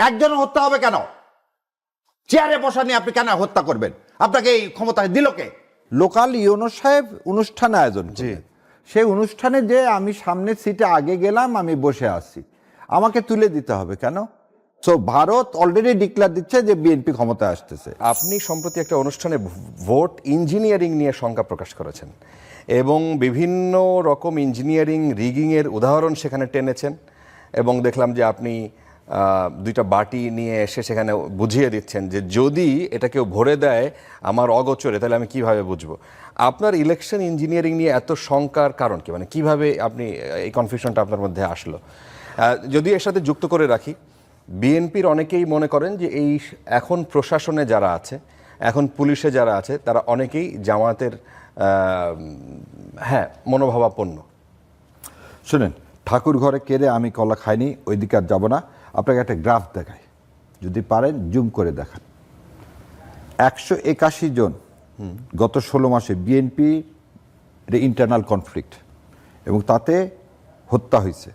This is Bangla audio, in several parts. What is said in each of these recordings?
একজন হত্যা হবে কেন? চেয়ারে বসা নিয়ে আপনি কেন হত্যা করবেন? আপনাকে এই ক্ষমতা দিল কে? লোকাল ইউনো সাহেব অনুষ্ঠান আয়োজন করলেন। সেই অনুষ্ঠানে যে আমি সামনের সিটে আগে গেলাম, আমি বসে আছি, আমাকে তুলে দিতে হবে কেন? সো ভারত অলরেডি ডিক্লেয়ার দিচ্ছে যে বিএনপি ক্ষমতায় আসতেছে। আপনি সম্প্রতি একটা অনুষ্ঠানে ভোট ইঞ্জিনিয়ারিং নিয়ে শঙ্কা প্রকাশ করেছেন এবং বিভিন্ন রকম ইঞ্জিনিয়ারিং রিগিংয়ের উদাহরণ সেখানে টেনেছেন এবং দেখলাম যে আপনি দুইটা বাটি নিয়ে এসে সেখানে বুঝিয়ে দিচ্ছেন যে যদি এটা কেউ ভরে দেয় আমার অগোচরে, তাহলে আমি কিভাবে বুঝবো? আপনার ইলেকশন ইঞ্জিনিয়ারিং নিয়ে এত শঙ্কার কারণ কি? মানে কিভাবে আপনি এই কনফিউশনটা আপনার মধ্যে আসলো? যদি এর সাথে যুক্ত করে রাখি, বিএনপির অনেকেই মনে করেন যে এই এখন প্রশাসনে যারা আছে, এখন পুলিশে যারা আছে, তারা অনেকেই জামায়াতের মনোভাবাপন্ন। শুনেন, ঠাকুর ঘরে কেড়ে আমি কলা খাইনি, ওই দিকে আর যাবো না। আপনাকে একটা গ্রাফ দেখাই, যদি পারেন জুম করে দেখান। 181 জন গত 16 মাসে বিএনপি ইন্টারনাল কনফ্লিক্ট, এবং তাতে হত্যা হয়েছে।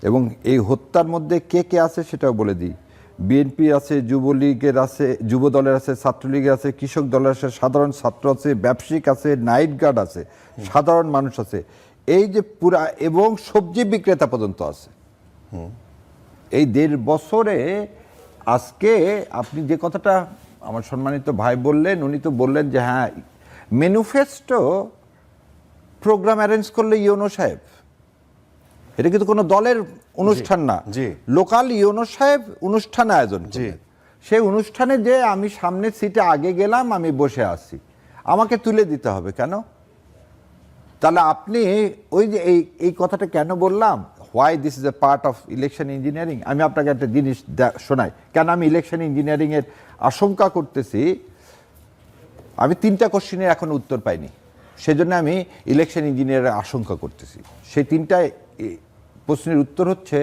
এবং এই হত্যার মধ্যে কে কে আছে সেটাও বলে দিই। বিএনপি আছে, যুবলীগের আছে, যুব দলের আছে, ছাত্রলীগের আছে, কৃষক দলের আছে, সাধারণ ছাত্র আছে, ব্যবসায়িক আছে, নাইট গার্ড আছে, সাধারণ মানুষ আছে, এই যে পুরা, এবং সবজি বিক্রেতা পর্যন্ত আছে। এই 1.5 বছরে আজকে আপনি যে কথাটা আমার সম্মানিত ভাই বললেন, উনি তো বললেন যে হ্যাঁ ম্যানিফেস্টো প্রোগ্রাম অ্যারেঞ্জ করলে ইউনো সাহেব, এটা কিন্তু কোনো দলের অনুষ্ঠান না, লোকাল ইউনো সাহেব অনুষ্ঠান আয়োজন করলেন। সেই অনুষ্ঠানে যে আমি সামনের সিটে আগে গেলাম, আমি বসে আছি, আমাকে তুলে দিতে হবে কেন? তাহলে আপনি ওই যে এই কথাটা কেন বললাম, why this is a part of election engineering, আমি আপনাকে একটা জিনিস শোনাই কেন আমি ইলেকশন ইঞ্জিনিয়ারিংয়ের আশঙ্কা করতেছি। আমি 3টা কোশ্চেনের এখন উত্তর পাইনি, সেজন্য আমি ইলেকশন ইঞ্জিনিয়ারের আশঙ্কা করতেছি। সেই 3টা প্রশ্নের উত্তর হচ্ছে,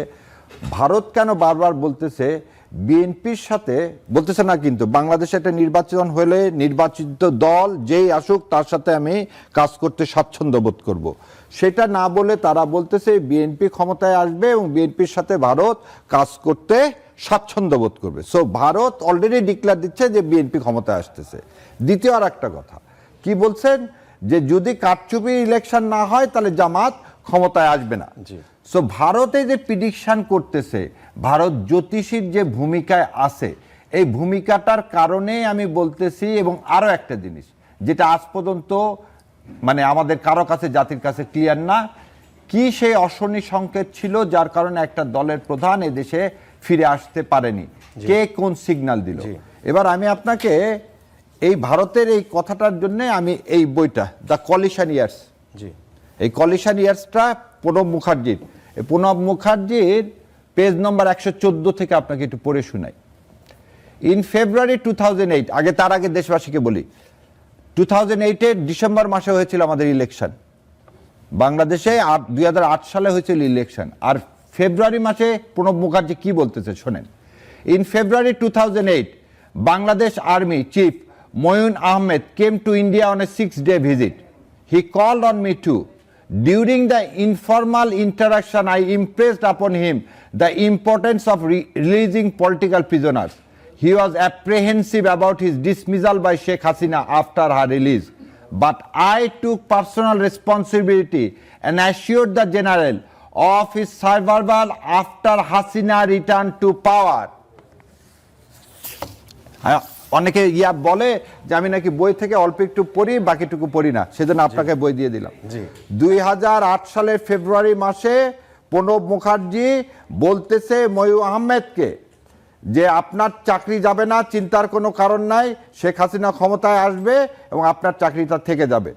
ভারত কেন বারবার বলতেছে বিএনপির সাথে, বলতেছে না কিন্তু বাংলাদেশে একটা নির্বাচন হলে নির্বাচিত দল যেই আসুক তার সাথে আমি কাজ করতে স্বাচ্ছন্দ্য বোধ করব, সেটা না বলে তারা বলতেছে বিএনপি ক্ষমতায় আসবে এবং বিএনপির সাথে ভারত কাজ করতে স্বাচ্ছন্দ্য বোধ করবে। সো ভারত অলরেডি ডিক্লেয়ার দিচ্ছে যে বিএনপি ক্ষমতায় আসতেছে। দ্বিতীয় আর একটা কথা কি বলছেন, যে যদি কারচুপি ইলেকশন না হয় তাহলে জামাত ক্ষমতায় আসবে না। সো ভারতে যে প্রিডিকশন করতেছে, ভারত জ্যোতিষীর যে ভূমিকায় আছে, এই ভূমিকাটার কারণে আমি বলতেছি। এবং আরো একটা জিনিস যেটা আজ পর্যন্ত মানে আমাদের কারো কাছে, জাতির কাছে ক্লিয়ার না, কি সেই অশনি সংকেত ছিল যার কারণে একটা দলের প্রধান এদেশে ফিরে আসতে পারেনি, কে কোন সিগন্যাল দিল। এবার আমি আপনাকে এই ভারতের এই কথাটার জন্য আমি এই বইটা দ্য কলিশন ইয়ার্স, এই কলিশন ইয়ার্সটা প্রণব মুখার্জির, প্রণব মুখার্জির পেজ নম্বর 114 থেকে আপনাকে একটু পড়ে শোনাই। ইন ফেব্রুয়ারি 2008, তার আগে দেশবাসীকে বলি, 2008-এর ডিসেম্বর মাসে হয়েছিল আমাদের ইলেকশন বাংলাদেশে, আর 2008 সালে হয়েছিল ইলেকশন। আর ফেব্রুয়ারি মাসে প্রণব মুখার্জি কি বলতেছে শোনেন। In February 2008, Bangladesh army chief Moeen Ahmed came to India on a 6-day visit. He called on me too. During the informal interaction, I impressed upon him the importance of releasing political prisoners. He was apprehensive about his dismissal by Sheikh Hasina after her release. But I took personal responsibility and assured the general of his survival after Hasina returned to power. অনেকে বলে যে আমি নাকি বই থেকে অল্প একটু পড়ি, বাকিটুকু পড়ি না, সেজন্য আপনাকে বই দিয়ে দিলাম। 2008 সালের ফেব্রুয়ারি মাসে প্রণব মুখার্জি বলতেছে ময়ূর আহমেদকে যে আপনার চাকরি যাবে না, চিন্তার কোনো কারণ নাই, শেখ হাসিনা ক্ষমতায় আসবে এবং আপনার চাকরিটা থেকে যাবে।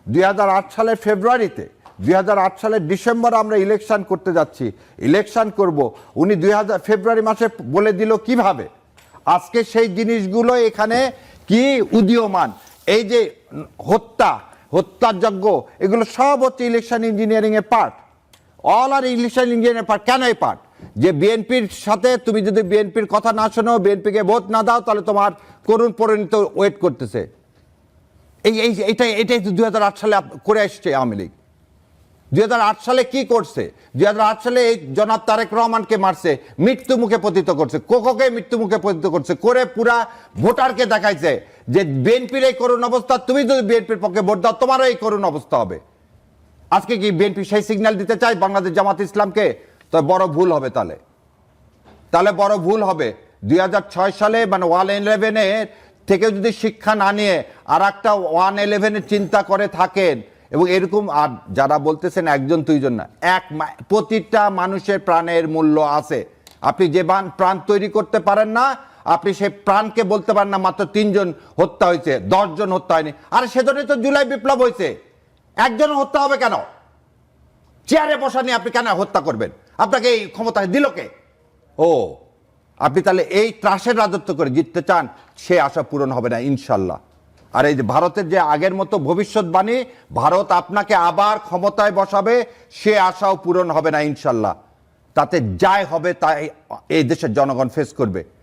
2008 সালের ফেব্রুয়ারিতে, 2008 সালের ডিসেম্বর আমরা ইলেকশন করতে যাচ্ছি, ইলেকশন করব, উনি ফেব্রুয়ারি মাসে বলে দিল কিভাবে? আজকে সেই জিনিসগুলো এখানে কি উদীয়মান, এই যে হত্যাযজ্ঞ, এগুলো সব হচ্ছে ইলেকশন ইঞ্জিনিয়ারিং এর পার্ট। অল আর ইলেকশন ইঞ্জিনিয়ারিং পার্ট। কেন এই পার্ট? যে বিএনপির সাথে তুমি যদি বিএনপির কথা না শোনো, বিএনপিকে ভোট না দাও, তাহলে তোমার করুণ পরিণতি ওয়েট করতেছে। এটাই 2008 সালে করে আসছে আওয়ামী লীগ। 2008 সালে কি করছে? 2008 সালে এই জনাব তারেক রহমানকে মারছে, মৃত্যু মুখে পতিত করছে, কোকোকে মৃত্যু মুখে পতিত করছে, করে পুরা ভোটারকে দেখাইছে যে বিএনপির এই করুণ অবস্থা, তুমি যদি বিএনপির পক্ষে ভোট দাও তোমারও এই করুণ অবস্থা হবে। আজকে কি বিএনপি সেই সিগন্যাল দিতে চায় বাংলাদেশ জামাত ইসলামকে? তো বড় ভুল হবে, তাহলে বড় ভুল হবে। 2006 সালে মানে 111 থেকে যদি শিক্ষা না নিয়ে আর একটা 111 চিন্তা করে থাকেন, এবং এরকম আর যারা বলতেছেন একজন দুইজন না, প্রতিটা মানুষের প্রাণের মূল্য আছে। আপনি যে প্রাণ তৈরি করতে পারেন না, আপনি সেই প্রাণকে বলতে পারেন না মাত্র 3 জন হত্যা হয়েছে, 10 জন হত্যা হয়নি। আর সেজন্যই তো জুলাই বিপ্লব হয়েছে। একজন হত্যা হবে কেন? চেয়ারে বসা নিয়ে আপনি কেন হত্যা করবেন? আপনাকে এই ক্ষমতা দিল কে? ও, আপনি তাহলে এই ত্রাসের রাজত্ব করে জিততে চান, সে আশা পূরণ হবে না ইনশাল্লাহ। আর এই যে ভারতের যে আগের মতো ভবিষ্যৎবাণী, ভারত আপনাকে আবার ক্ষমতায় বসাবে, সে আশাও পূরণ হবে না ইনশাল্লাহ। তাতে যাই হবে তাই এই দেশের জনগণ ফেস করবে।